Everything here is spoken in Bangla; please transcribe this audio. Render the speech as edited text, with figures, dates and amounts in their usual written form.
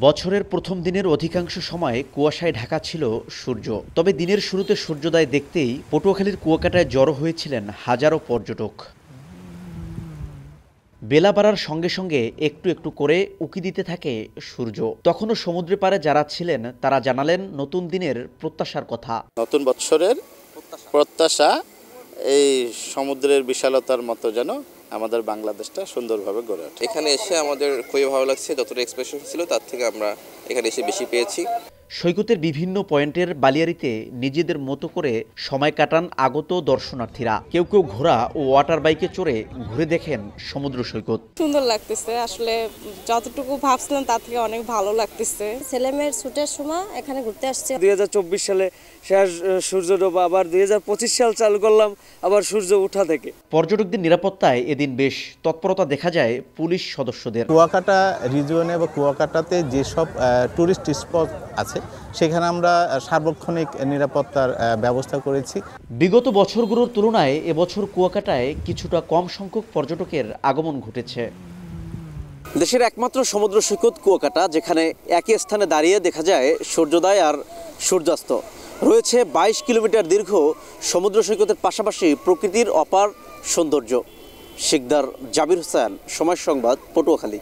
বছরের প্রথম দিনের অধিকাংশ সময় কুয়াশায় ঢাকা ছিল সূর্য। তবে দিনের শুরুতে সূর্যোদয় দেখতেই পটুয়াখালীর কুয়াকাটায় জড়ো হয়েছিলেন হাজারো পর্যটক। বেলা বাড়ার সঙ্গে সঙ্গে একটু একটু করে উঁকি দিতে থাকে সূর্য। তখনও সমুদ্রে পাড়ে যারা ছিলেন তারা জানালেন নতুন দিনের প্রত্যাশার কথা। নতুন বৎসরের প্রত্যাশা এই সমুদ্রের বিশালতার মতো যেন আমাদের বাংলাদেশটা সুন্দরভাবে গড়ে ওঠে। এখানে এসে আমাদের খুবই ভালো লাগছে, যতটা এক্সপেকটেশন ছিল তার থেকে আমরা এখানে এসে বেশি পেয়েছি। সৈকতের বিভিন্ন পয়েন্টের বালিয়াড়িতে নিজেদের মতো করে সময় কাটান আগত দর্শনার্থীরা। কেউ কেউ ঘোড়া ও ওয়াটার বাইকে চড়ে ঘুরে দেখেন সমুদ্র সৈকত। সুন্দর লাগতেছে, আসলে যতটুকু ভাবছিলাম তার থেকে অনেক ভালো লাগতেছে। ছেলেমেয়ের ছুটের সময় এখানে ঘুরতে আসছে। 2024 সালে শেষ সূর্যডোবা, আবার 2025 সাল চালু করলাম আবার সূর্য ওঠা থেকে। পর্যটকদের নিরাপত্তায় এদিন বেশ তৎপরতা দেখা যায় পুলিশ সদস্যদের। কুয়াকাটা রিজিয়নে বা কুয়াকাটাতে যেসব টুরিস্ট স্পট আছে সেখানে আমরা সার্বক্ষণিক নিরাপত্তার ব্যবস্থা করেছি। বিগত বছরগুলোর তুলনায় এবছর কুয়াকাটায় কিছুটা কম সংখ্যক পর্যটকের আগমন ঘটেছে। দেশের একমাত্র সমুদ্র সৈকত কুয়াকাটা, যেখানে একই স্থানে দাঁড়িয়ে দেখা যায় সূর্যোদয় আর সূর্যাস্ত। রয়েছে 22 কিলোমিটার দীর্ঘ সমুদ্র সৈকতের পাশাপাশি প্রকৃতির অপার সৌন্দর্য। শিকদার জাবির হোসেন, সময় সংবাদ, পটুয়াখালী।